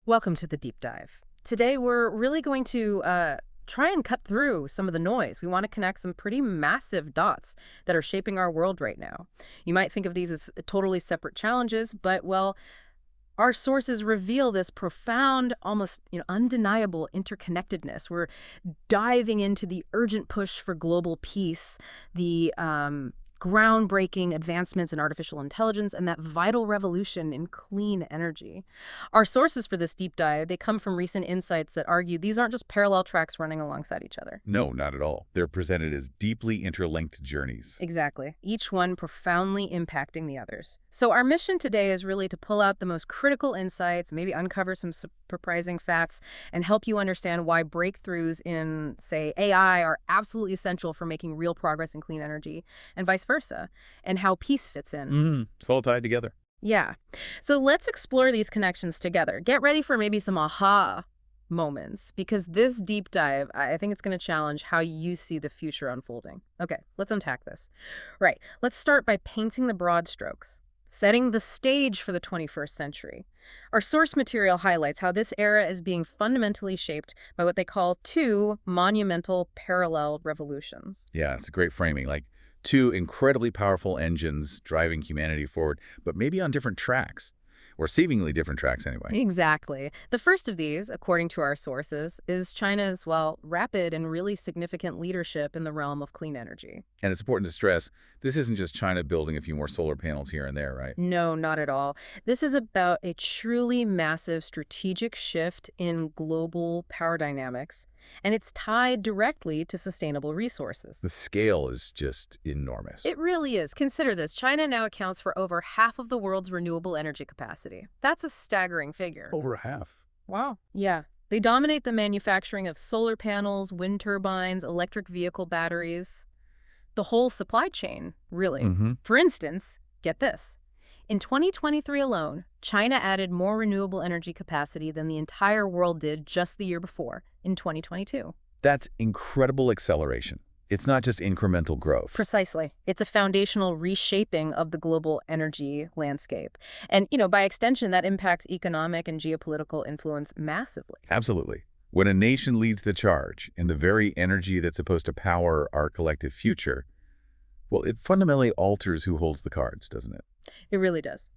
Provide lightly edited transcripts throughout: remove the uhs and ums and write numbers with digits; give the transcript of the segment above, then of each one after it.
Welcome to the deep dive. Today, we're really going to try and cut through some of the noise. We want to connect some pretty massive dots that are shaping our world right now. You might think of these as totally separate challenges, but, well, our sources reveal this profound, almost undeniable interconnectedness. We're diving into the urgent push for global peace, the groundbreaking advancements in artificial intelligence, and that vital revolution in clean energy. Our sources for this deep dive, they come from recent insights that argue these aren't just parallel tracks running alongside each other. No, not at all. They're presented as deeply interlinked journeys. Exactly. Each one profoundly impacting the others. So our mission today is really to pull out the most critical insights, maybe uncover some surprising facts, and help you understand why breakthroughs in, say, AI are absolutely essential for making real progress in clean energy, and vice versa, and how peace fits in. It's all tied together. Yeah. So let's explore these connections together. Get ready for maybe some aha moments, because this deep dive, I think it's going to challenge how you see the future unfolding. Okay, let's unpack this. Right, let's start by painting the broad strokes, setting the stage for the 21st century. Our source material highlights how this era is being fundamentally shaped by what they call two monumental parallel revolutions. Yeah, it's a great framing. Like two incredibly powerful engines driving humanity forward, but maybe on different tracks, or seemingly different tracks anyway. Exactly. The first of these, according to our sources, is China's, well, rapid and really significant leadership in the realm of clean energy. And it's important to stress, this isn't just China building a few more solar panels here and there, right? No, not at all. This is about a truly massive strategic shift in global power dynamics, and it's tied directly to sustainable resources. The scale is just enormous. It really is. Consider this. China now accounts for over half of the world's renewable energy capacity. That's a staggering figure. Over half. Wow. Yeah. They dominate the manufacturing of solar panels, wind turbines, electric vehicle batteries, the whole supply chain, really. For instance, get this. In 2023 alone, China added more renewable energy capacity than the entire world did just the year before, in 2022. That's incredible acceleration. It's not just incremental growth. Precisely. It's a foundational reshaping of the global energy landscape. And, by extension, that impacts economic and geopolitical influence massively. Absolutely. When a nation leads the charge in the very energy that's supposed to power our collective future, well, it fundamentally alters who holds the cards, doesn't it? It really does.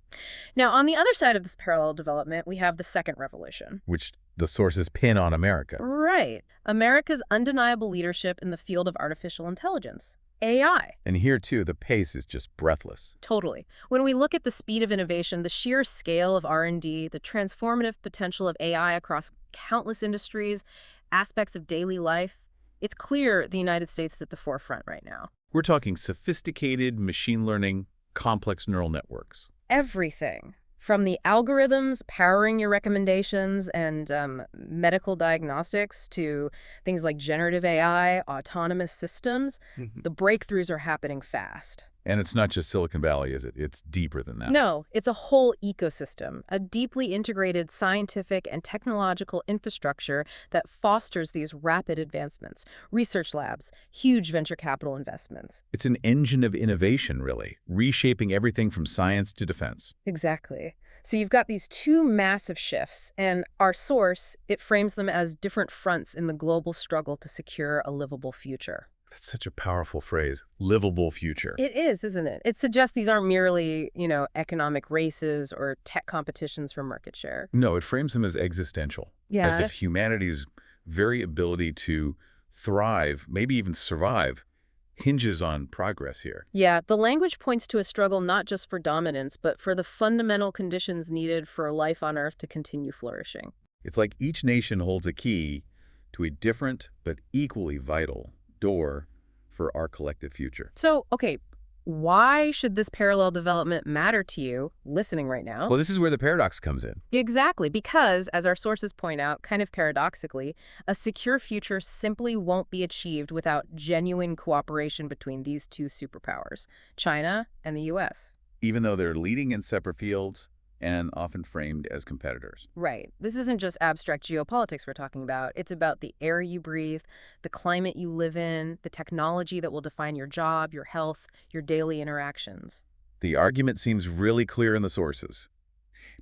Now, on the other side of this parallel development, we have the second revolution. Which the sources pin on America. Right. America's undeniable leadership in the field of artificial intelligence, AI. And here, too, the pace is just breathless. Totally. When we look at the speed of innovation, the sheer scale of R&D, the transformative potential of AI across countless industries, aspects of daily life, it's clear the United States is at the forefront right now. We're talking sophisticated machine learning, complex neural networks. Everything from the algorithms powering your recommendations and medical diagnostics to things like generative AI, autonomous systems, the breakthroughs are happening fast. And it's not just Silicon Valley, is it? It's deeper than that. No, it's a whole ecosystem, a deeply integrated scientific and technological infrastructure that fosters these rapid advancements. Research labs, huge venture capital investments. It's an engine of innovation, really, reshaping everything from science to defense. Exactly. So you've got these two massive shifts, and our source, it frames them as different fronts in the global struggle to secure a livable future. That's such a powerful phrase, livable future. It is, isn't it? It suggests these aren't merely, economic races or tech competitions for market share. No, it frames them as existential. Yeah. As if humanity's very ability to thrive, maybe even survive, hinges on progress here. Yeah, the language points to a struggle not just for dominance, but for the fundamental conditions needed for life on Earth to continue flourishing. It's like each nation holds a key to a different but equally vital door for our collective future. So, okay, why should this parallel development matter to you listening right now? Well, this is where the paradox comes in. Exactly, because, as our sources point out, kind of paradoxically, a secure future simply won't be achieved without genuine cooperation between these two superpowers, China and the U.S. Even though they're leading in separate fields and often framed as competitors. Right. This isn't just abstract geopolitics we're talking about. It's about the air you breathe, the climate you live in, the technology that will define your job, your health, your daily interactions. The argument seems really clear in the sources.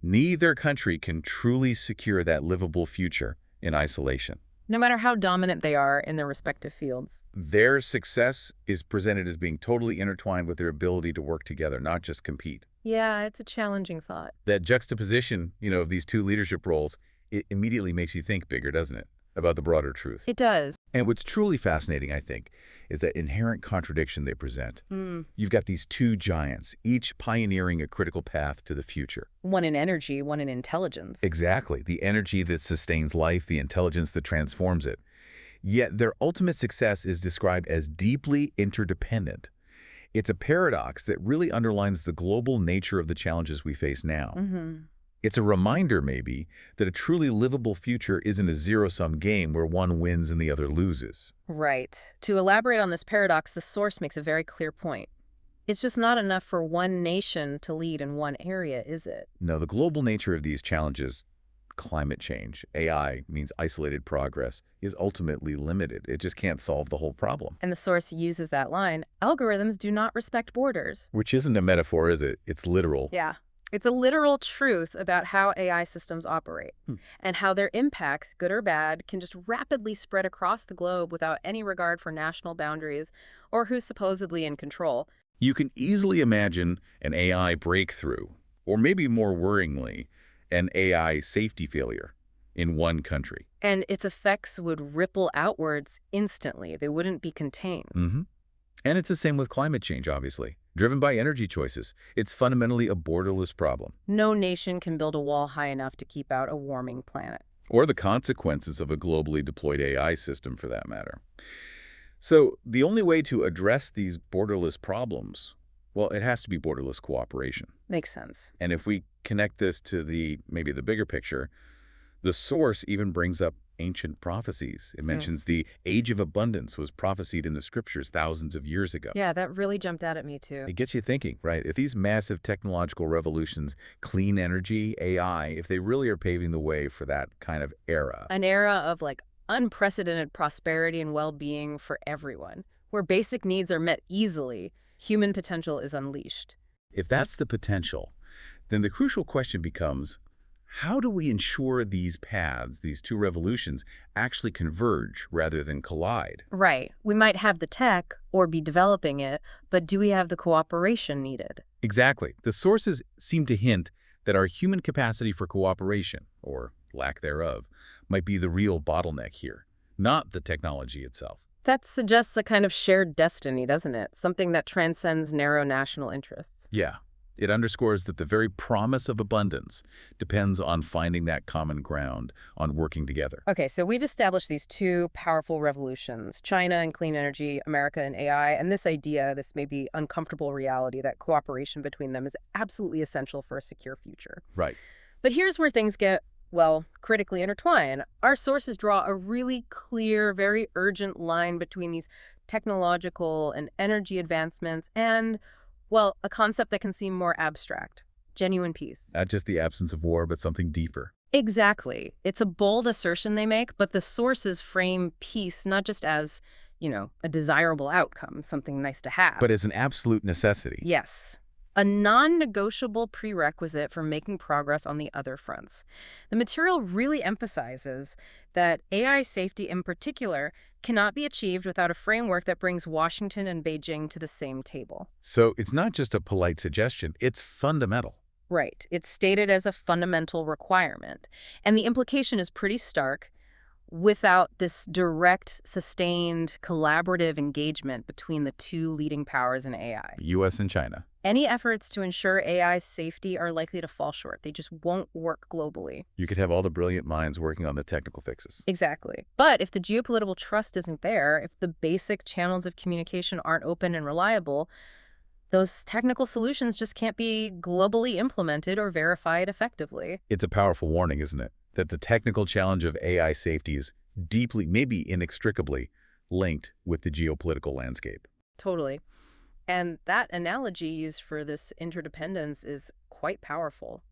Neither country can truly secure that livable future in isolation. No matter how dominant they are in their respective fields. Their success is presented as being totally intertwined with their ability to work together, not just compete. Yeah, it's a challenging thought. That juxtaposition, of these two leadership roles, it immediately makes you think bigger, doesn't it, about the broader truth? It does. And what's truly fascinating, I think, is that inherent contradiction they present. You've got these two giants, each pioneering a critical path to the future. One in energy, one in intelligence. Exactly. The energy that sustains life, the intelligence that transforms it. Yet their ultimate success is described as deeply interdependent. It's a paradox that really underlines the global nature of the challenges we face now. It's a reminder, maybe, that a truly livable future isn't a zero-sum game where one wins and the other loses. Right. To elaborate on this paradox, the source makes a very clear point. It's just not enough for one nation to lead in one area, is it? No, the global nature of these challenges, climate change, AI means isolated progress, is ultimately limited. It just can't solve the whole problem. And the source uses that line, algorithms do not respect borders. Which isn't a metaphor, is it? It's literal. Yeah. It's a literal truth about how AI systems operate and how their impacts, good or bad, can just rapidly spread across the globe without any regard for national boundaries or who's supposedly in control. You can easily imagine an AI breakthrough, or maybe more worryingly, an AI safety failure in one country. And its effects would ripple outwards instantly. They wouldn't be contained. And it's the same with climate change, obviously. Driven by energy choices, it's fundamentally a borderless problem. No nation can build a wall high enough to keep out a warming planet. Or the consequences of a globally deployed AI system, for that matter. So the only way to address these borderless problems, well, it has to be borderless cooperation. Makes sense. And if we connect this to maybe the bigger picture, the source even brings up ancient prophecies. It mentions the age of abundance was prophesied in the scriptures thousands of years ago. Yeah, that really jumped out at me too. It gets you thinking, right? If these massive technological revolutions, clean energy, AI, if they really are paving the way for that kind of era. An era of unprecedented prosperity and well-being for everyone, where basic needs are met easily, human potential is unleashed. If that's the potential, then the crucial question becomes, how do we ensure these paths, these two revolutions, actually converge rather than collide? Right. We might have the tech or be developing it, but do we have the cooperation needed? Exactly. The sources seem to hint that our human capacity for cooperation, or lack thereof, might be the real bottleneck here, not the technology itself. That suggests a kind of shared destiny, doesn't it? Something that transcends narrow national interests. Yeah. It underscores that the very promise of abundance depends on finding that common ground, on working together. Okay, so we've established these two powerful revolutions, China and clean energy, America and AI, and this idea, this maybe uncomfortable reality that cooperation between them is absolutely essential for a secure future. Right. But here's where things get, well, critically intertwined. Our sources draw a really clear, very urgent line between these technological and energy advancements and, well, a concept that can seem more abstract, genuine peace. Not just the absence of war, but something deeper. Exactly. It's a bold assertion they make, but the sources frame peace not just as, a desirable outcome, something nice to have. But as an absolute necessity. Yes. A non-negotiable prerequisite for making progress on the other fronts. The material really emphasizes that AI safety in particular cannot be achieved without a framework that brings Washington and Beijing to the same table. So it's not just a polite suggestion, it's fundamental. Right. It's stated as a fundamental requirement. And the implication is pretty stark. Without this direct, sustained, collaborative engagement between the two leading powers in AI. U.S. and China. Any efforts to ensure AI's safety are likely to fall short. They just won't work globally. You could have all the brilliant minds working on the technical fixes. Exactly. But if the geopolitical trust isn't there, if the basic channels of communication aren't open and reliable, those technical solutions just can't be globally implemented or verified effectively. It's a powerful warning, isn't it? That the technical challenge of AI safety is deeply, maybe inextricably, linked with the geopolitical landscape. Totally. And that analogy used for this interdependence is quite powerful.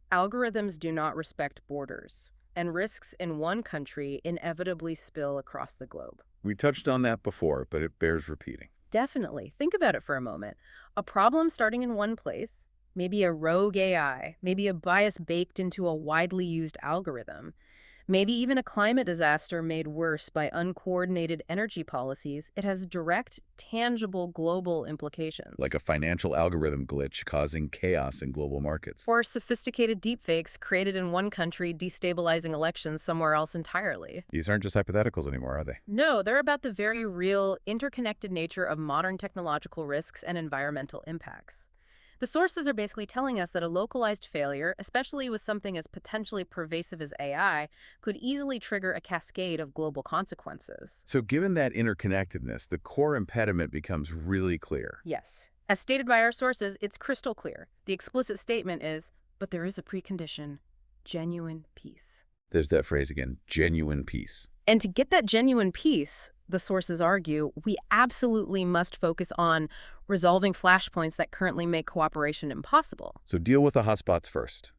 Algorithms do not respect borders, and risks in one country inevitably spill across the globe. We touched on that before, but it bears repeating. Definitely. Think about it for a moment. A problem starting in one place maybe a rogue AI, maybe a bias baked into a widely used algorithm. Maybe even a climate disaster made worse by uncoordinated energy policies. It has direct, tangible global Like implications. a financial algorithm glitch causing chaos in global markets. Or sophisticated deepfakes created in one country destabilizing elections somewhere else entirely. These aren't just hypotheticals anymore, are they? No, they're about the very real, interconnected nature of modern technological risks and environmental impacts. The sources are basically telling us that a localized failure, especially with something as potentially pervasive as AI, could easily trigger a cascade of global consequences. So given that interconnectedness, the core impediment becomes really clear. Yes. As stated by our sources, it's crystal clear. The explicit statement is, but there is a precondition: genuine peace. There's that phrase again, genuine peace. And to get that genuine peace, the sources argue, we absolutely must focus on resolving flashpoints that currently make cooperation impossible. So deal with the hotspots first.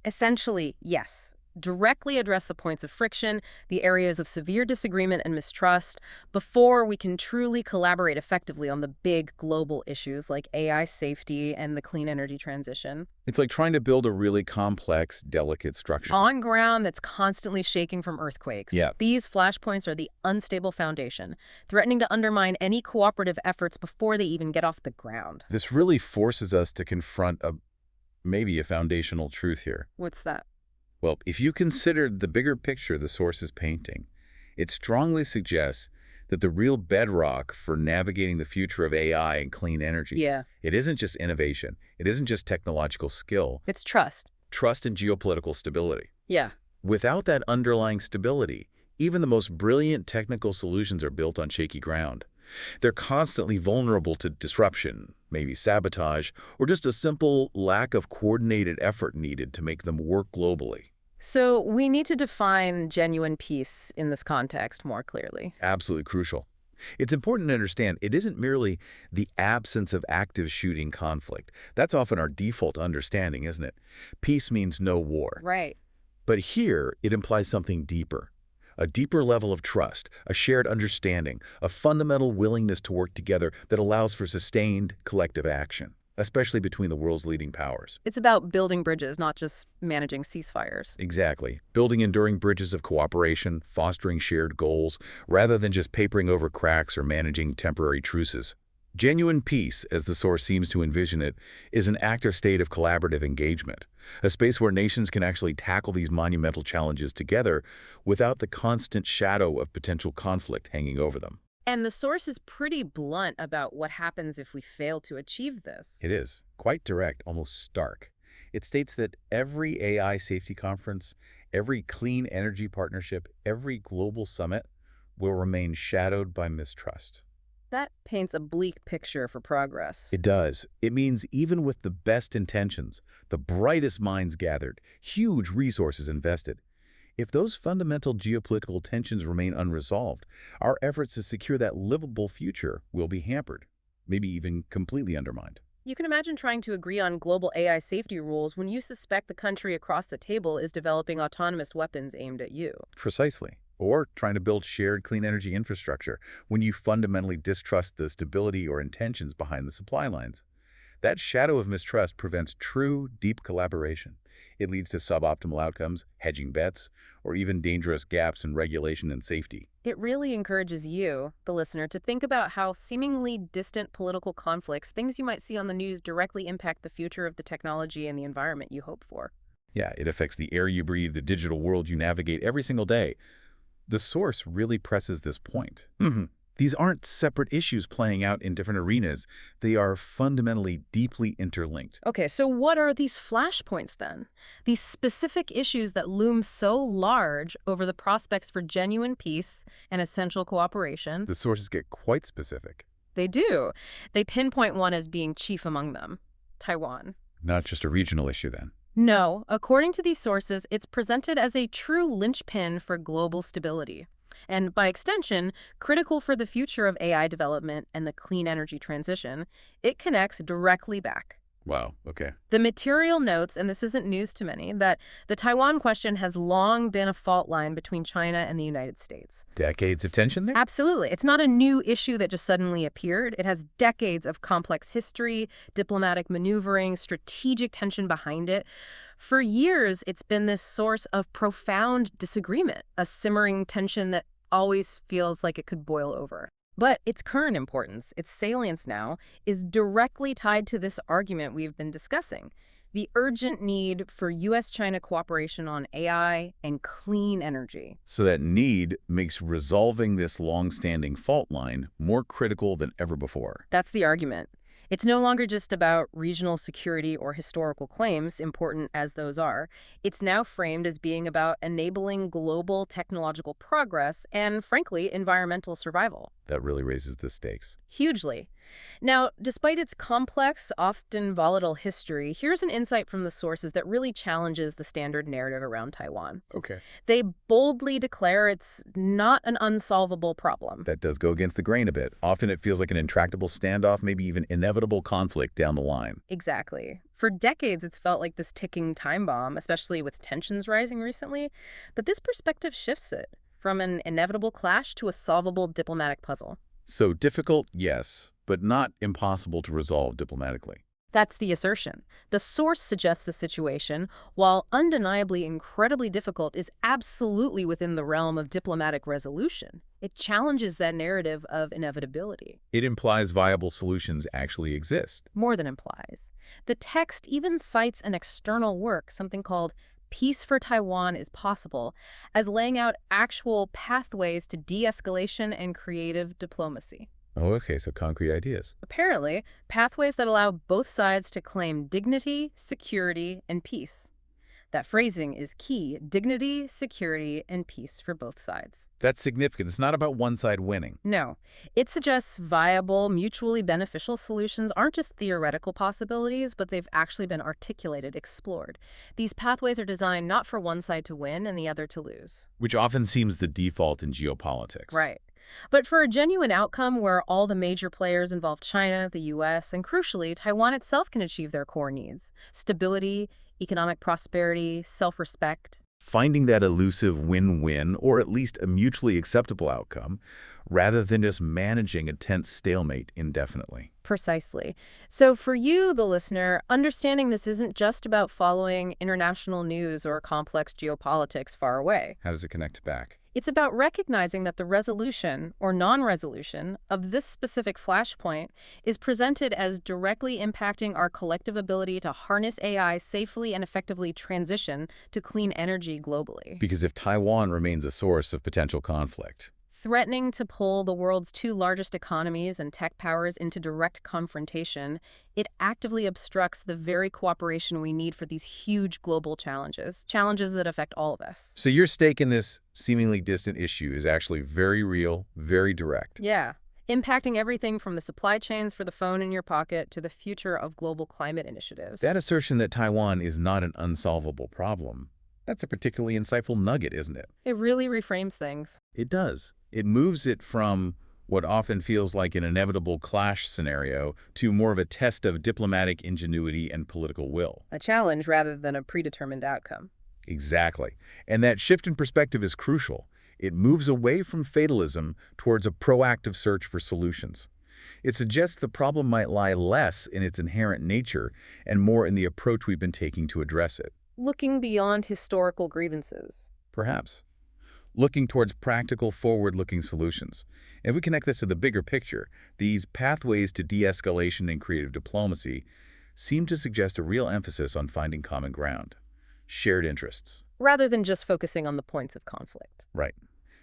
Essentially, yes. Directly address the points of friction, the areas of severe disagreement and mistrust, before we can truly collaborate effectively on the big global issues like AI safety and the clean energy transition. It's like trying to build a really complex, delicate structure. On ground that's constantly shaking from earthquakes. Yeah. These flashpoints are the unstable foundation, threatening to undermine any cooperative efforts before they even get off the ground. This really forces us to confront maybe a foundational truth here. What's that? Well, if you considered the bigger picture the source is painting, it strongly suggests that the real bedrock for navigating the future of AI and clean energy, Yeah. it isn't just innovation, it isn't just technological skill, It's trust. trust and geopolitical stability. Yeah. Without that underlying stability, even the most brilliant technical solutions are built on shaky ground. They're constantly vulnerable to disruption, maybe sabotage, or just a simple lack of coordinated effort needed to make them work globally. So we need to define genuine peace in this context more clearly. Absolutely crucial. It's important to understand it isn't merely the absence of active shooting conflict. That's often our default understanding, isn't it? Peace means no war. Right. But here, it implies something deeper. A deeper level of trust, a shared understanding, a fundamental willingness to work together that allows for sustained collective action, especially between the world's leading powers. It's about building bridges, not just managing ceasefires. Exactly. Building enduring bridges of cooperation, fostering shared goals, rather than just papering over cracks or managing temporary truces. Genuine peace, as the source seems to envision it, is an active state of collaborative engagement, a space where nations can actually tackle these monumental challenges together without the constant shadow of potential conflict hanging over them. And the source is pretty blunt about what happens if we fail to achieve this. It is quite direct, almost stark. It states that every AI safety conference, every clean energy partnership, every global summit will remain shadowed by mistrust. That paints a bleak picture for progress. It does. It means even with the best intentions, the brightest minds gathered, huge resources invested, if those fundamental geopolitical tensions remain unresolved, our efforts to secure that livable future will be hampered, maybe even completely undermined. You can imagine trying to agree on global AI safety rules when you suspect the country across the table is developing autonomous weapons aimed at you. Precisely. Or trying to build shared clean energy infrastructure when you fundamentally distrust the stability or intentions behind the supply lines. That shadow of mistrust prevents true, deep collaboration. It leads to suboptimal outcomes, hedging bets, or even dangerous gaps in regulation and safety. It really encourages you, the listener, to think about how seemingly distant political conflicts, things you might see on the news, directly impact the future of the technology and the environment you hope for. Yeah, it affects the air you breathe, the digital world you navigate every single day. The source really presses this point. These aren't separate issues playing out in different arenas. They are fundamentally deeply interlinked. Okay, so what are these flashpoints then? These specific issues that loom so large over the prospects for genuine peace and essential cooperation? The sources get quite specific. They do. They pinpoint one as being chief among them: Taiwan. Not just a regional issue then. No, according to these sources, it's presented as a true linchpin for global stability, and by extension, critical for the future of AI development and the clean energy transition. It connects directly back. Wow, okay. The material notes, and this isn't news to many, that the Taiwan question has long been a fault line between China and the United States. Decades of tension there? Absolutely. It's not a new issue that just suddenly appeared. It has decades of complex history, diplomatic maneuvering, strategic tension behind it. For years, it's been this source of profound disagreement, a simmering tension that always feels like it could boil over. But its current importance, its salience now, is directly tied to this argument we've been discussing: the urgent need for U.S.-China cooperation on AI and clean energy. So that need makes resolving this long-standing fault line more critical than ever before. That's the argument. It's no longer just about regional security or historical claims, important as those are. It's now framed as being about enabling global technological progress and, frankly, environmental survival. That really raises the stakes. Hugely. Now, despite its complex, often volatile history, here's an insight from the sources that really challenges the standard narrative around Taiwan. Okay. They boldly declare it's not an unsolvable problem. That does go against the grain a bit. Often it feels like an intractable standoff, maybe even inevitable conflict down the line. Exactly. For decades, it's felt like this ticking time bomb, especially with tensions rising recently. But this perspective shifts it from an inevitable clash to a solvable diplomatic puzzle. So difficult, yes, but not impossible to resolve diplomatically. That's the assertion. The source suggests the situation, while undeniably incredibly difficult, is absolutely within the realm of diplomatic resolution. It challenges that narrative of inevitability. It implies viable solutions actually exist. More than implies. The text even cites an external work, something called Peace for Taiwan is Possible, as laying out actual pathways to de-escalation and creative diplomacy. Oh, okay, so concrete ideas. Apparently, pathways that allow both sides to claim dignity, security, and peace. That phrasing is key: dignity, security, and peace for both sides. That's significant. It's not about one side winning. No, it suggests viable, mutually beneficial solutions aren't just theoretical possibilities, but they've actually been articulated, explored. These pathways are designed not for one side to win and the other to lose. Which often seems the default in geopolitics. Right. But for a genuine outcome where all the major players involved, China, the U.S., and crucially, Taiwan itself, can achieve their core needs: stability, economic prosperity, self-respect. Finding that elusive win-win, or at least a mutually acceptable outcome, rather than just managing a tense stalemate indefinitely. Precisely. So for you, the listener, understanding this isn't just about following international news or complex geopolitics far away. How does it connect back? It's about recognizing that the resolution or non-resolution of this specific flashpoint is presented as directly impacting our collective ability to harness AI safely and effectively transition to clean energy globally. Because if Taiwan remains a source of potential conflict, Threatening to pull the world's two largest economies and tech powers into direct confrontation, it actively obstructs the very cooperation we need for these huge global challenges, challenges that affect all of us. so your stake in this seemingly distant issue is actually very real, very direct. Yeah, impacting everything from the supply chains for the phone in your pocket to the future of global climate initiatives. That assertion that Taiwan is not an unsolvable problem, that's a particularly insightful nugget, isn't it? It really reframes things. It does. It moves it from what often feels like an inevitable clash scenario to more of a test of diplomatic ingenuity and political will. A challenge rather than a predetermined outcome. Exactly. And that shift in perspective is crucial. It moves away from fatalism towards a proactive search for solutions. It suggests the problem might lie less in its inherent nature and more in the approach we've been taking to address it. Looking beyond historical grievances. Perhaps. Looking towards practical, forward-looking solutions. And if we connect this to the bigger picture, these pathways to de-escalation and creative diplomacy seem to suggest a real emphasis on finding common ground. Shared interests. Rather than just focusing on the points of conflict. Right.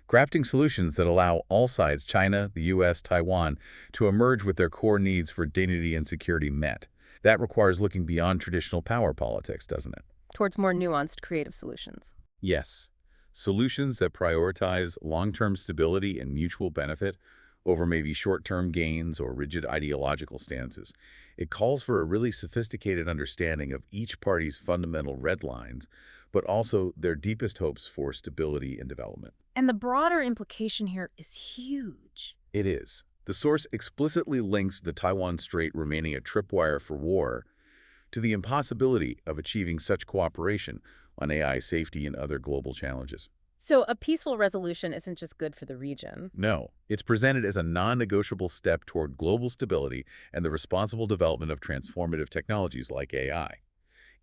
Crafting solutions that allow all sides, China, the U.S., Taiwan, to emerge with their core needs for dignity and security met. That requires looking beyond traditional power politics, doesn't it? Towards more nuanced creative solutions. Yes. Solutions that prioritize long-term stability and mutual benefit over maybe short-term gains or rigid ideological stances. It calls for a really sophisticated understanding of each party's fundamental red lines, but also their deepest hopes for stability and development. And the broader implication here is huge. It is. The source explicitly links the Taiwan Strait remaining a tripwire for war to the impossibility of achieving such cooperation on AI safety and other global challenges. So a peaceful resolution isn't just good for the region. No, it's presented as a non-negotiable step toward global stability and the responsible development of transformative technologies like AI.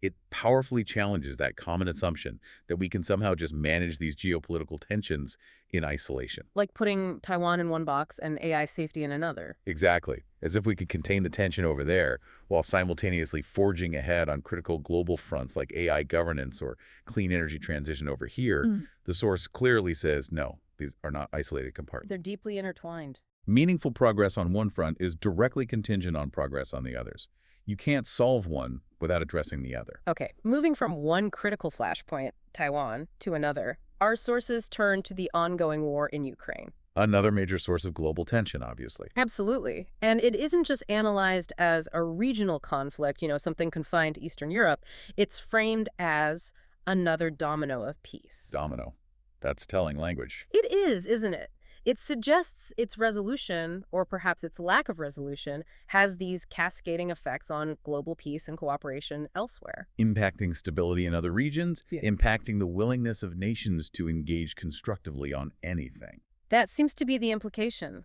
It powerfully challenges that common assumption that we can somehow just manage these geopolitical tensions in isolation. Like putting Taiwan in one box and AI safety in another. Exactly. As if we could contain the tension over there while simultaneously forging ahead on critical global fronts like AI governance or clean energy transition over here, the source clearly says no, these are not isolated compartments. They're deeply intertwined. Meaningful progress on one front is directly contingent on progress on the others. You can't solve one without addressing the other. Okay, moving from one critical flashpoint, Taiwan, to another, our sources turn to the ongoing war in Ukraine. Another major source of global tension, obviously. Absolutely. And it isn't just analyzed as a regional conflict, something confined to Eastern Europe. It's framed as another domino of peace. Domino. That's telling language. It is, isn't it? It suggests its resolution, or perhaps its lack of resolution, has these cascading effects on global peace and cooperation elsewhere. Impacting stability in other regions, impacting the willingness of nations to engage constructively on anything. That seems to be the implication.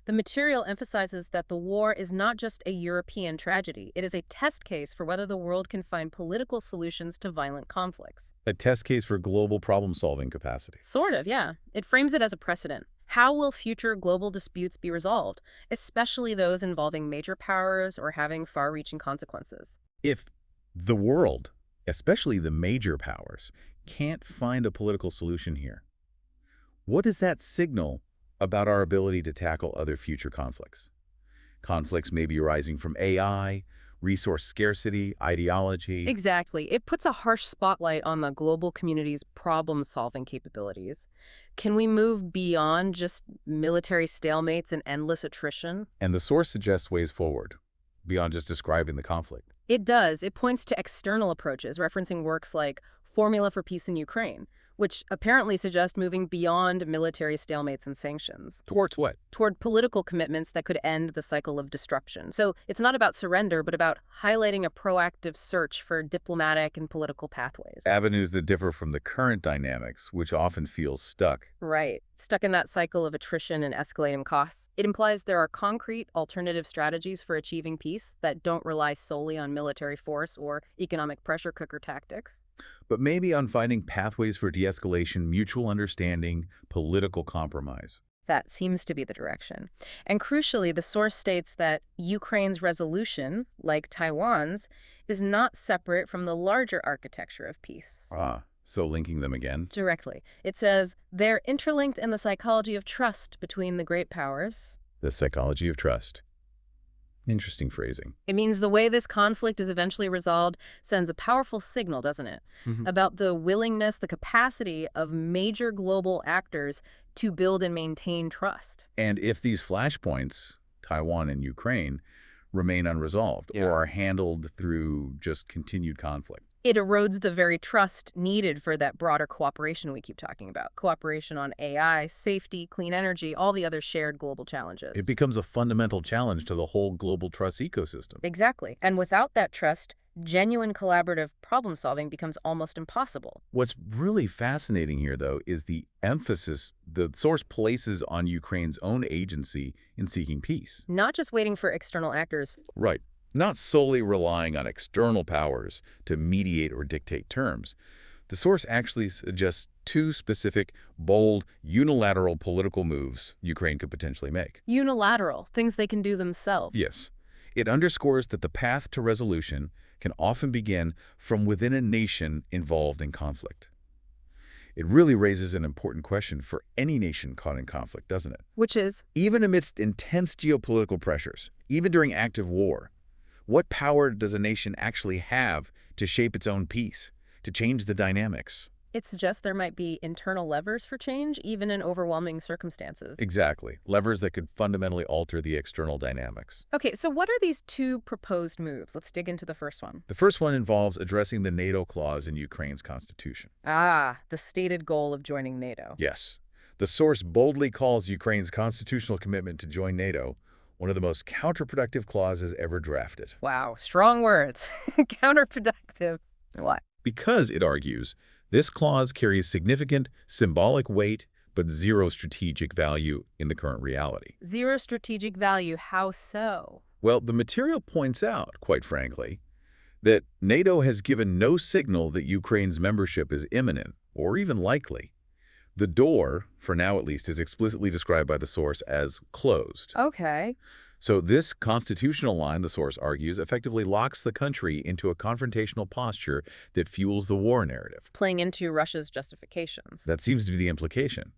The material emphasizes that the war is not just a European tragedy. It is a test case for whether the world can find political solutions to violent conflicts. A test case for global problem-solving capacity. Sort of, yeah. It frames it as a precedent. How will future global disputes be resolved, especially those involving major powers or having far-reaching consequences? If the world, especially the major powers, can't find a political solution here, what does that signal about our ability to tackle other future conflicts? Conflicts may be arising from AI, resource scarcity, ideology. Exactly. It puts a harsh spotlight on the global community's problem-solving capabilities. Can we move beyond just military stalemates and endless attrition? And the source suggests ways forward, beyond just describing the conflict. It does. It points to external approaches, referencing works like Formula for Peace in Ukraine, which apparently suggest moving beyond military stalemates and sanctions. Towards what? Toward political commitments that could end the cycle of disruption. So it's not about surrender, but about highlighting a proactive search for diplomatic and political pathways. Avenues that differ from the current dynamics, which often feel stuck. Right. Stuck in that cycle of attrition and escalating costs. It implies there are concrete alternative strategies for achieving peace that don't rely solely on military force or economic pressure cooker tactics. But maybe on finding pathways for de-escalation, mutual understanding, political compromise. That seems to be the direction. And crucially, the source states that Ukraine's resolution, like Taiwan's, is not separate from the larger architecture of peace. So linking them again? Directly. It says, they're interlinked in the psychology of trust between the great powers. The psychology of trust. Interesting phrasing. It means the way this conflict is eventually resolved sends a powerful signal, doesn't it? About the willingness, the capacity of major global actors to build and maintain trust. And if these flashpoints, Taiwan and Ukraine, remain unresolved or are handled through just continued conflict, it erodes the very trust needed for that broader cooperation we keep talking about. Cooperation on AI, safety, clean energy, all the other shared global challenges. it becomes a fundamental challenge to the whole global trust ecosystem. Exactly. And without that trust, genuine collaborative problem solving becomes almost impossible. What's really fascinating here, though, is the emphasis the source places on Ukraine's own agency in seeking peace. Not just waiting for external actors. Right. Not solely relying on external powers to mediate or dictate terms. The source actually suggests two specific, bold, unilateral political moves Ukraine could potentially make. Unilateral, things they can do themselves. Yes. It underscores that the path to resolution can often begin from within a nation involved in conflict. It really raises an important question for any nation caught in conflict, doesn't it? Which is? Even amidst intense geopolitical pressures, even during active war, what power does a nation actually have to shape its own peace, to change the dynamics? It suggests there might be internal levers for change, even in overwhelming circumstances. Exactly. Levers that could fundamentally alter the external dynamics. Okay, so what are these two proposed moves? Let's dig into the first one. The first one involves addressing the NATO clause in Ukraine's constitution. The stated goal of joining NATO. Yes. The source boldly calls Ukraine's constitutional commitment to join NATO one of the most counterproductive clauses ever drafted. Wow, strong words. Counterproductive. What? Because, it argues, this clause carries significant symbolic weight but zero strategic value in the current reality. Zero strategic value. How so? Well, the material points out, quite frankly, that NATO has given no signal that Ukraine's membership is imminent or even likely. The door, for now at least, is explicitly described by the source as closed. Okay. So this constitutional line, the source argues, effectively locks the country into a confrontational posture that fuels the war narrative. Playing into Russia's justifications. That seems to be the implication.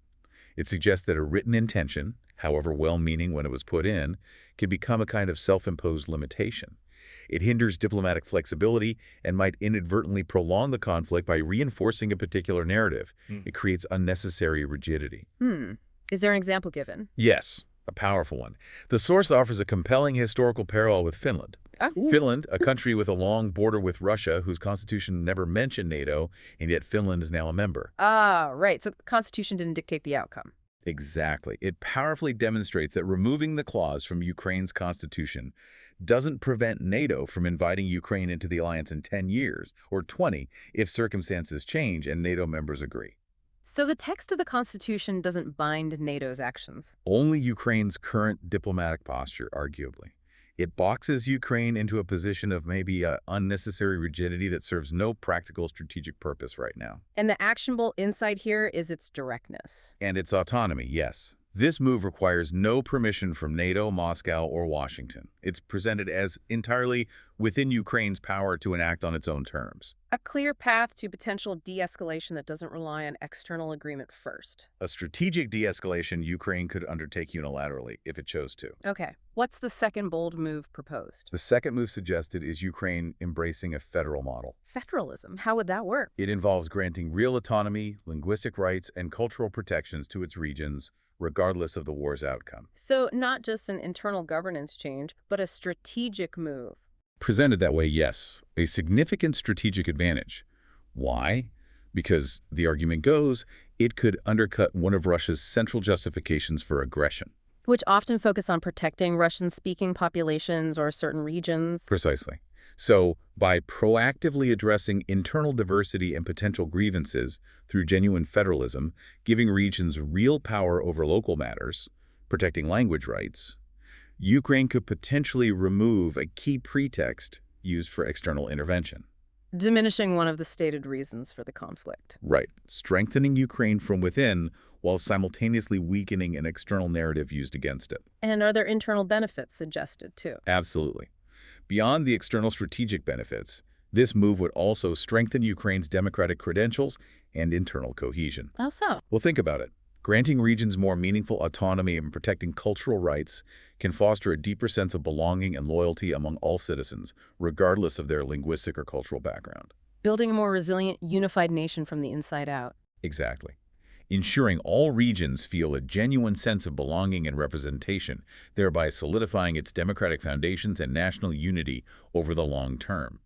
It suggests that a written intention, however well-meaning when it was put in, can become a kind of self-imposed limitation. It hinders diplomatic flexibility and might inadvertently prolong the conflict by reinforcing a particular narrative. It creates unnecessary rigidity. Is there an example given? Yes, a powerful one. The source offers a compelling historical parallel with Finland. Finland, a country with a long border with Russia, whose constitution never mentioned NATO, and yet Finland is now a member. Ah, right. So the Constitution didn't dictate the outcome. Exactly. It powerfully demonstrates that removing the clause from Ukraine's constitution doesn't prevent NATO from inviting Ukraine into the alliance in 10 years, or 20, if circumstances change and NATO members agree. So the text of the Constitution doesn't bind NATO's actions. Only Ukraine's current diplomatic posture, arguably. It boxes Ukraine into a position of maybe unnecessary rigidity that serves no practical strategic purpose right now. And the actionable insight here is its directness. And its autonomy, yes. This move requires no permission from NATO, Moscow, or Washington. It's presented as entirely within Ukraine's power to enact on its own terms. A clear path to potential de-escalation that doesn't rely on external agreement first. A strategic de-escalation Ukraine could undertake unilaterally if it chose to. Okay. What's the second bold move proposed? The second move suggested is Ukraine embracing a federal model. Federalism. How would that work? It involves granting real autonomy, linguistic rights, and cultural protections to its regions, regardless of the war's outcome. So not just an internal governance change, but a strategic move. Presented that way, yes, a significant strategic advantage. Why? Because, the argument goes, it could undercut one of Russia's central justifications for aggression. Which often focus on protecting Russian-speaking populations or certain regions. Precisely. So, by proactively addressing internal diversity and potential grievances through genuine federalism, giving regions real power over local matters, protecting language rights, Ukraine could potentially remove a key pretext used for external intervention. Diminishing one of the stated reasons for the conflict. Right. Strengthening Ukraine from within while simultaneously weakening an external narrative used against it. And are there internal benefits suggested, too? Absolutely. Beyond the external strategic benefits, this move would also strengthen Ukraine's democratic credentials and internal cohesion. How so? Well, think about it. Granting regions more meaningful autonomy and protecting cultural rights can foster a deeper sense of belonging and loyalty among all citizens, regardless of their linguistic or cultural background. Building a more resilient, unified nation from the inside out. Exactly. Ensuring all regions feel a genuine sense of belonging and representation, thereby solidifying its democratic foundations and national unity over the long term.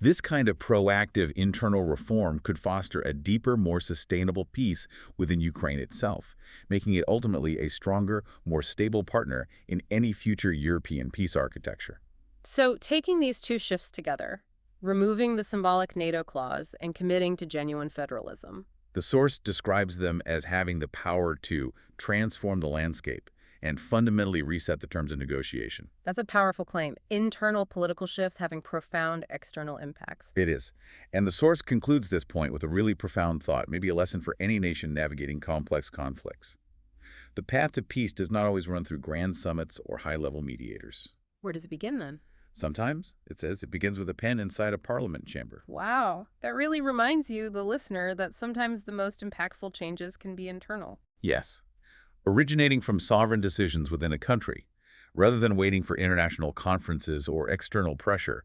This kind of proactive internal reform could foster a deeper, more sustainable peace within Ukraine itself, making it ultimately a stronger, more stable partner in any future European peace architecture. So, taking these two shifts together, removing the symbolic NATO clause and committing to genuine federalism. The source describes them as having the power to transform the landscape and fundamentally reset the terms of negotiation. That's a powerful claim. Internal political shifts having profound external impacts. It is. And the source concludes this point with a really profound thought, maybe a lesson for any nation navigating complex conflicts. The path to peace does not always run through grand summits or high-level mediators. Where does it begin, then? Sometimes, it says, it begins with a pen inside a parliament chamber. Wow. That really reminds you, the listener, that sometimes the most impactful changes can be internal. Yes. Originating from sovereign decisions within a country, rather than waiting for international conferences or external pressure.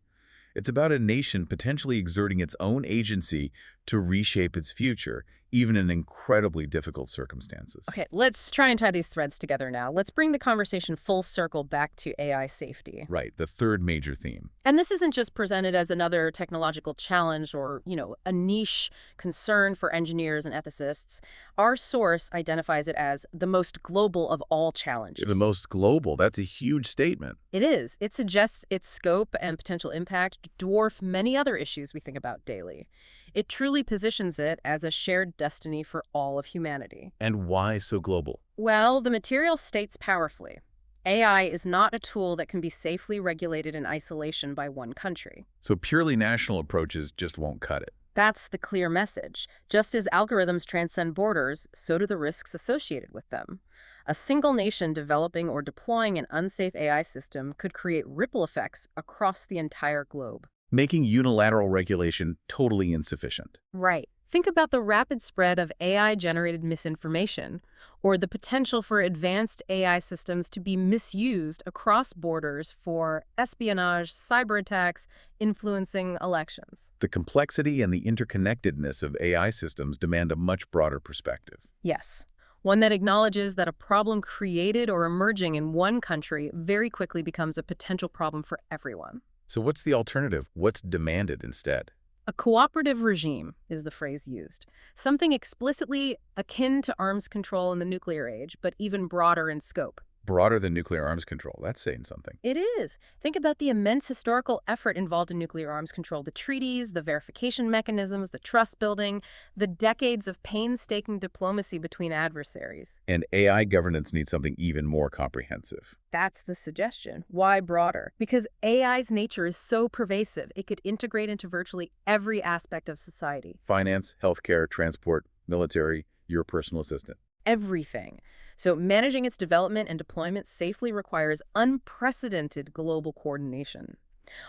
It's about a nation potentially exerting its own agency to reshape its future, even in incredibly difficult circumstances. Okay, let's try and tie these threads together now. Let's bring the conversation full circle back to AI safety. Right, the third major theme. And this isn't just presented as another technological challenge or, a niche concern for engineers and ethicists. Our source identifies it as the most global of all challenges. The most global, that's a huge statement. It is. It suggests its scope and potential impact dwarf many other issues we think about daily. It truly positions it as a shared destiny for all of humanity. And why so global? Well, the material states powerfully. AI is not a tool that can be safely regulated in isolation by one country. So purely national approaches just won't cut it. That's the clear message. Just as algorithms transcend borders, so do the risks associated with them. A single nation developing or deploying an unsafe AI system could create ripple effects across the entire globe. Making unilateral regulation totally insufficient. Right. Think about the rapid spread of AI-generated misinformation, or the potential for advanced AI systems to be misused across borders for espionage, cyber attacks, influencing elections. The complexity and the interconnectedness of AI systems demand a much broader perspective. Yes. One that acknowledges that a problem created or emerging in one country very quickly becomes a potential problem for everyone. So what's the alternative? What's demanded instead? A cooperative regime is the phrase used. Something explicitly akin to arms control in the nuclear age, but even broader in scope. Broader than nuclear arms control. That's saying something. It is. Think about the immense historical effort involved in nuclear arms control, the treaties, the verification mechanisms, the trust building, the decades of painstaking diplomacy between adversaries. And AI governance needs something even more comprehensive. That's the suggestion. Why broader? Because AI's nature is so pervasive, it could integrate into virtually every aspect of society. Finance, healthcare, transport, military, your personal assistant. Everything. So managing its development and deployment safely requires unprecedented global coordination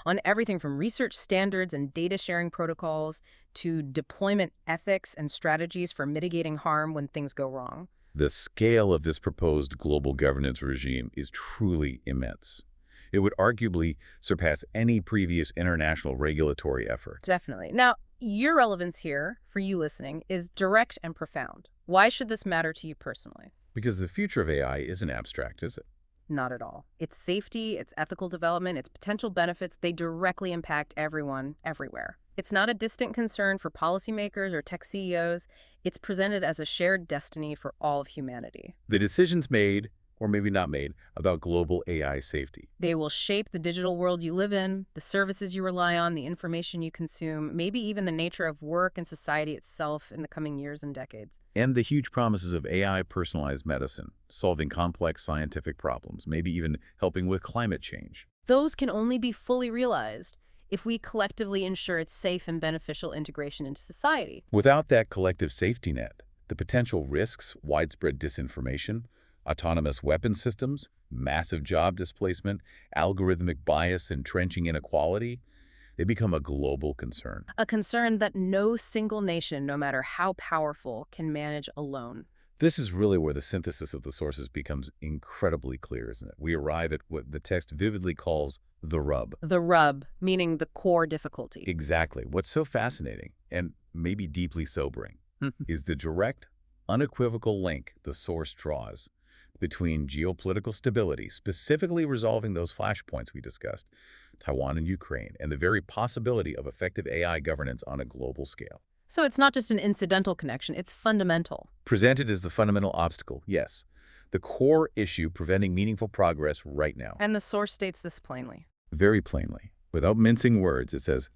on everything from research standards and data sharing protocols to deployment ethics and strategies for mitigating harm when things go wrong. The scale of this proposed global governance regime is truly immense. It would arguably surpass any previous international regulatory effort. Definitely. Now, your relevance here, for you listening, is direct and profound. Why should this matter to you personally? Because the future of AI isn't abstract, is it? Not at all. Its safety, its ethical development, its potential benefits, they directly impact everyone, everywhere. It's not a distant concern for policymakers or tech CEOs. It's presented as a shared destiny for all of humanity. The decisions made, or maybe not made, about global AI safety. They will shape the digital world you live in, the services you rely on, the information you consume, maybe even the nature of work and society itself in the coming years and decades. And the huge promises of AI-personalized medicine, solving complex scientific problems, maybe even helping with climate change. Those can only be fully realized if we collectively ensure its safe and beneficial integration into society. Without that collective safety net, the potential risks, widespread disinformation, autonomous weapon systems, massive job displacement, algorithmic bias, entrenching inequality, they become a global concern. A concern that no single nation, no matter how powerful, can manage alone. This is really where the synthesis of the sources becomes incredibly clear, isn't it? We arrive at what the text vividly calls the rub. The rub, meaning the core difficulty. Exactly. What's so fascinating, and maybe deeply sobering, is the direct, unequivocal link the source draws between geopolitical stability, specifically resolving those flashpoints we discussed, Taiwan and Ukraine, and the very possibility of effective AI governance on a global scale. So it's not just an incidental connection, it's fundamental. Presented as the fundamental obstacle, yes. The core issue preventing meaningful progress right now. And the source states this plainly. Very plainly. Without mincing words, it says,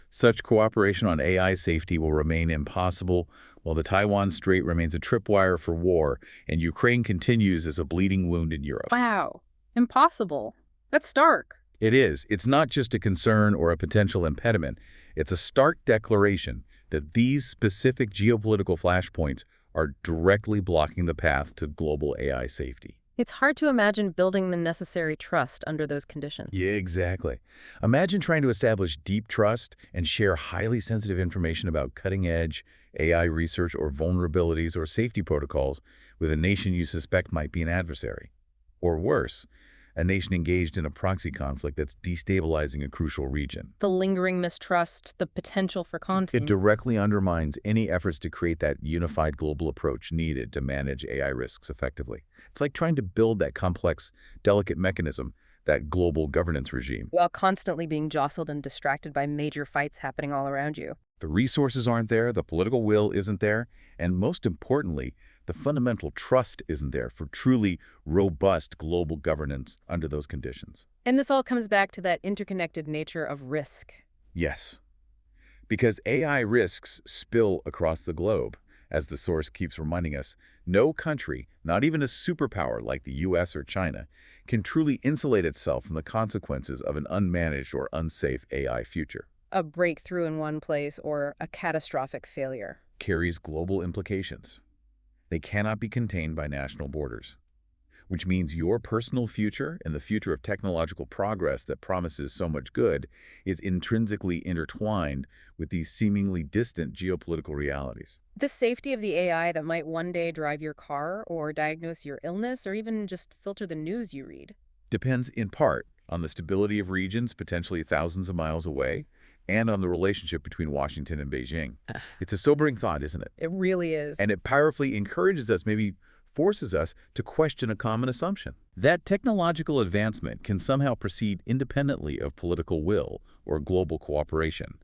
such cooperation on AI safety will remain impossible while the Taiwan Strait remains a tripwire for war and Ukraine continues as a bleeding wound in Europe. Wow. Impossible. That's stark. It is. It's not just a concern or a potential impediment. It's a stark declaration that these specific geopolitical flashpoints are directly blocking the path to global AI safety. It's hard to imagine building the necessary trust under those conditions. Yeah, exactly. Imagine trying to establish deep trust and share highly sensitive information about cutting-edge AI research or vulnerabilities or safety protocols with a nation you suspect might be an adversary. Or worse, a nation engaged in a proxy conflict that's destabilizing a crucial region. The lingering mistrust, the potential for It conflict. directly undermines any efforts to create that unified global approach needed to manage AI risks effectively. It's like trying to build that complex, delicate mechanism, that global governance regime. While constantly being jostled and distracted by major fights happening all around you. The resources aren't there, the political will isn't there, and most importantly, the fundamental trust isn't there for truly robust global governance under those conditions. And this all comes back to that interconnected nature of risk. Yes, because AI risks spill across the globe. As the source keeps reminding us, no country, not even a superpower like the US or China, can truly insulate itself from the consequences of an unmanaged or unsafe AI future. A breakthrough in one place or a catastrophic failure. Carries global implications. They cannot be contained by national borders, which means your personal future and the future of technological progress that promises so much good is intrinsically intertwined with these seemingly distant geopolitical realities. The safety of the AI that might one day drive your car or diagnose your illness or even just filter the news you read. Depends in part on the stability of regions potentially thousands of miles away and on the relationship between Washington and Beijing. It's a sobering thought, isn't it? It really is. And it powerfully encourages us, maybe forces us to question a common assumption. That technological advancement can somehow proceed independently of political will or global cooperation.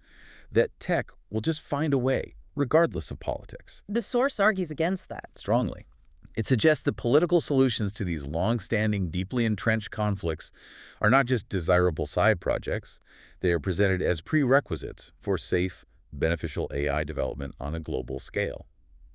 That tech will just find a way, regardless of politics. The source argues against that. Strongly. It suggests that political solutions to these long-standing, deeply entrenched conflicts are not just desirable side projects. They are presented as prerequisites for safe, beneficial AI development on a global scale.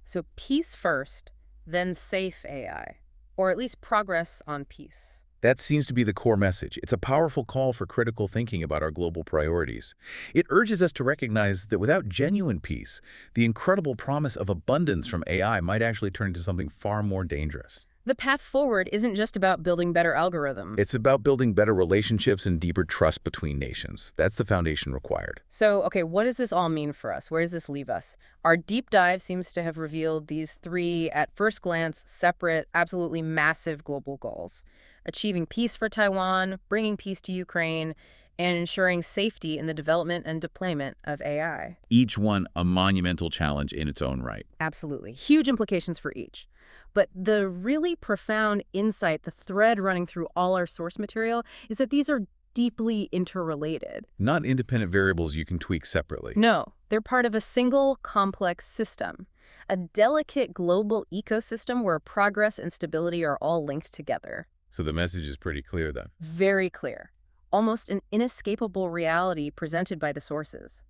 So peace first, then safe AI, or at least progress on peace. That seems to be the core message. It's a powerful call for critical thinking about our global priorities. It urges us to recognize that without genuine peace, the incredible promise of abundance from AI might actually turn into something far more dangerous. The path forward isn't just about building better algorithms. It's about building better relationships and deeper trust between nations. That's the foundation required. So, okay, what does this all mean for us? Where does this leave us? Our deep dive seems to have revealed these three, at first glance, separate, absolutely massive global goals. Achieving peace for Taiwan, bringing peace to Ukraine, and ensuring safety in the development and deployment of AI. Each one a monumental challenge in its own right. Absolutely. Huge implications for each. But the really profound insight, the thread running through all our source material, is that these are deeply interrelated. Not independent variables you can tweak separately. No, they're part of a single complex system, a delicate global ecosystem where progress and stability are all linked together. So the message is pretty clear then. Very clear. Almost an inescapable reality presented by the sources.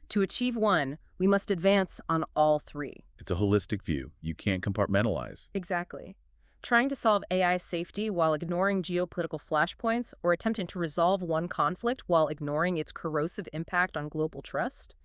To achieve one, we must advance on all three. It's a holistic view. You can't compartmentalize. Exactly. Trying to solve AI safety while ignoring geopolitical flashpoints or attempting to resolve one conflict while ignoring its corrosive impact on global trust?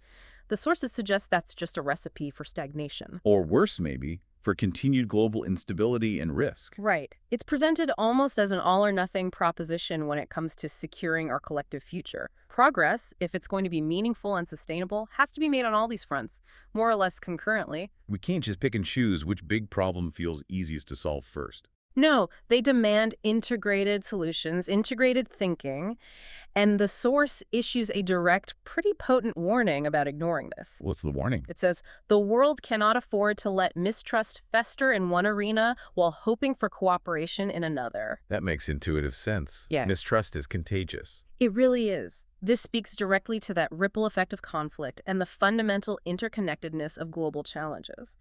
The sources suggest that's just a recipe for stagnation. Or worse, maybe, for continued global instability and risk. Right. It's presented almost as an all-or-nothing proposition when it comes to securing our collective future. Progress, if it's going to be meaningful and sustainable, has to be made on all these fronts, more or less concurrently. We can't just pick and choose which big problem feels easiest to solve first. No, they demand integrated solutions, integrated thinking, and the source issues a direct, pretty potent warning about ignoring this. What's the warning? It says, the world cannot afford to let mistrust fester in one arena while hoping for cooperation in another. That makes intuitive sense. Yes. Mistrust is contagious. It really is. This speaks directly to that ripple effect of conflict and the fundamental interconnectedness of global challenges.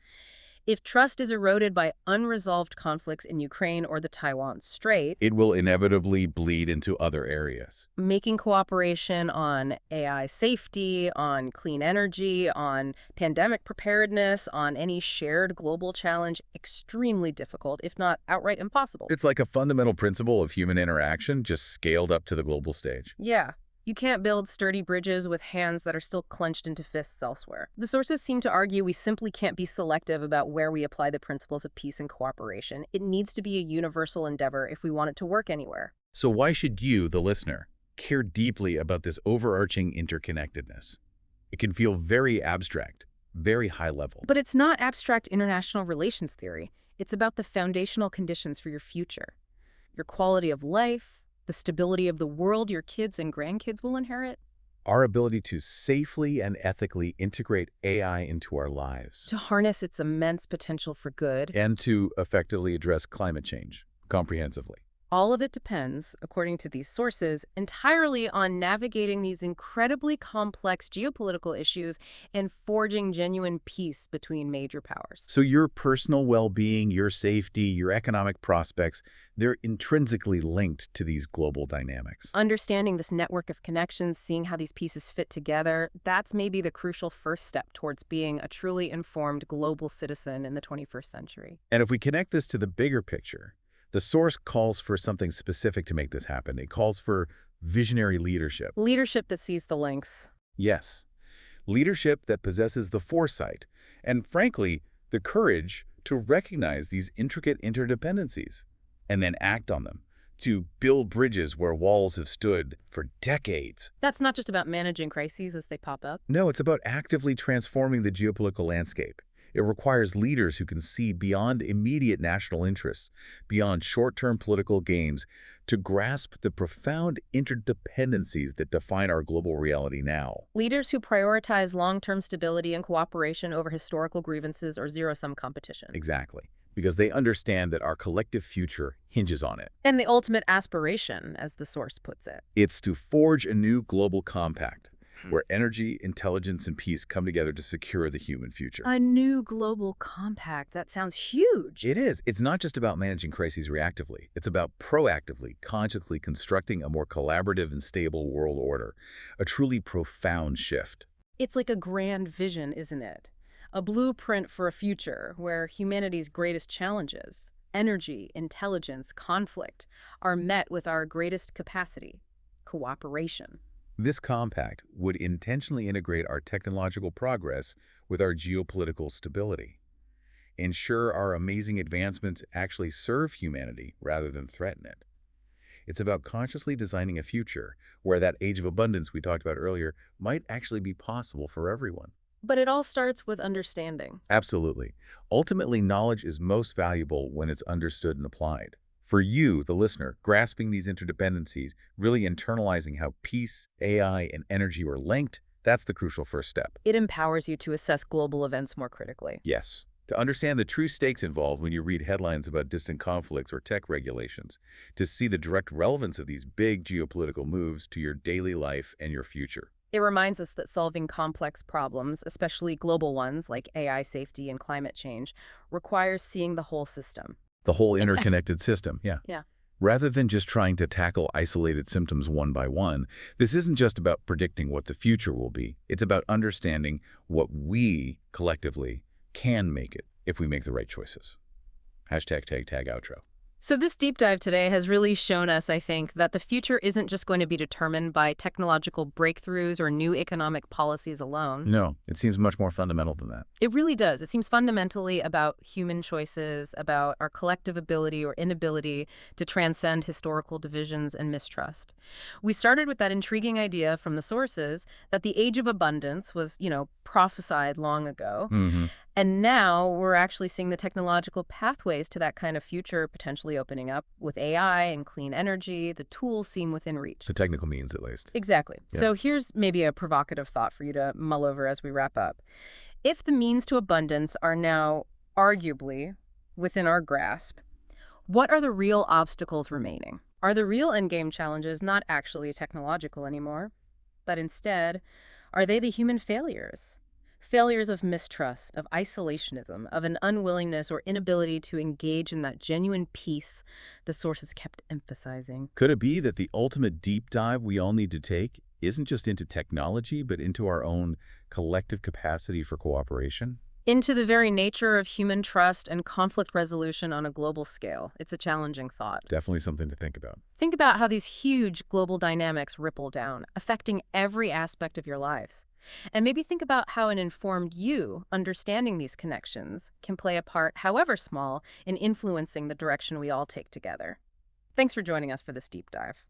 If trust is eroded by unresolved conflicts in Ukraine or the Taiwan Strait, It will inevitably bleed into other areas. making cooperation on AI safety, on clean energy, on pandemic preparedness, on any shared global challenge extremely difficult, if not outright impossible. It's like a fundamental principle of human interaction just scaled up to the global stage. Yeah. You can't build sturdy bridges with hands that are still clenched into fists elsewhere. The sources seem to argue we simply can't be selective about where we apply the principles of peace and cooperation. It needs to be a universal endeavor if we want it to work anywhere. So why should you, the listener, care deeply about this overarching interconnectedness? It can feel very abstract, very high level. But it's not abstract international relations theory. It's about the foundational conditions for your future. your quality of life, the stability of the world your kids and grandkids will inherit? Our ability to safely and ethically integrate AI into our lives To harness its immense potential for good? and to effectively address climate change comprehensively. All of it depends, according to these sources, entirely on navigating these incredibly complex geopolitical issues and forging genuine peace between major powers. So your personal well-being, your safety, your economic prospects, they're intrinsically linked to these global dynamics. Understanding this network of connections, seeing how these pieces fit together, that's maybe the crucial first step towards being a truly informed global citizen in the 21st century. And if we connect this to the bigger picture, the source calls for something specific to make this happen. It calls for visionary leadership. Leadership that sees the links. Yes, leadership that possesses the foresight and, frankly, the courage to recognize these intricate interdependencies and then act on them, to build bridges where walls have stood for decades. That's not just about managing crises as they pop up. No, it's about actively transforming the geopolitical landscape. It requires leaders who can see beyond immediate national interests, beyond short-term political gains, to grasp the profound interdependencies that define our global reality now. Leaders who prioritize long-term stability and cooperation over historical grievances or zero-sum competition. Exactly, because they understand that our collective future hinges on it. And the ultimate aspiration, as the source puts it. It's to forge a new global compact where energy, intelligence, and peace come together to secure the human future. A new global compact. That sounds huge. It is. It's not just about managing crises reactively. It's about proactively, consciously constructing a more collaborative and stable world order, a truly profound shift. It's like a grand vision, isn't it? A blueprint for a future where humanity's greatest challenges, energy, intelligence, conflict, are met with our greatest capacity, cooperation. This compact would intentionally integrate our technological progress with our geopolitical stability, ensure our amazing advancements actually serve humanity rather than threaten it. It's about consciously designing a future where that age of abundance we talked about earlier might actually be possible for everyone. But it all starts with understanding. Absolutely. Ultimately, knowledge is most valuable when it's understood and applied. For you, the listener, grasping these interdependencies, really internalizing how peace, AI, and energy are linked, that's the crucial first step. It empowers you to assess global events more critically. Yes. To understand the true stakes involved when you read headlines about distant conflicts or tech regulations, to see the direct relevance of these big geopolitical moves to your daily life and your future. It reminds us that solving complex problems, especially global ones like AI safety and climate change, requires seeing the whole system. The whole interconnected system, yeah. Yeah. Rather than just trying to tackle isolated symptoms one by one, this isn't just about predicting what the future will be. It's about understanding what we, collectively, can make it if we make the right choices. Hashtag tag outro. So this deep dive today has really shown us, I think, that the future isn't just going to be determined by technological breakthroughs or new economic policies alone. No, it seems much more fundamental than that. It really does. It seems fundamentally about human choices, about our collective ability or inability to transcend historical divisions and mistrust. We started with that intriguing idea from the sources that the age of abundance was, prophesied long ago. And now we're actually seeing the technological pathways to that kind of future potentially opening up with AI and clean energy. The tools seem within reach. The technical means, at least. Exactly. Yeah. So here's maybe a provocative thought for you to mull over as we wrap up. If the means to abundance are now arguably within our grasp, what are the real obstacles remaining? Are the real endgame challenges not actually technological anymore, but instead, are they the human failures? Failures of mistrust, of isolationism, of an unwillingness or inability to engage in that genuine peace the sources kept emphasizing. Could it be that the ultimate deep dive we all need to take isn't just into technology, but into our own collective capacity for cooperation? Into the very nature of human trust and conflict resolution on a global scale. It's a challenging thought. Definitely something to think about. Think about how these huge global dynamics ripple down, affecting every aspect of your lives. And maybe think about how an informed you, understanding these connections, can play a part, however small, in influencing the direction we all take together. Thanks for joining us for this deep dive.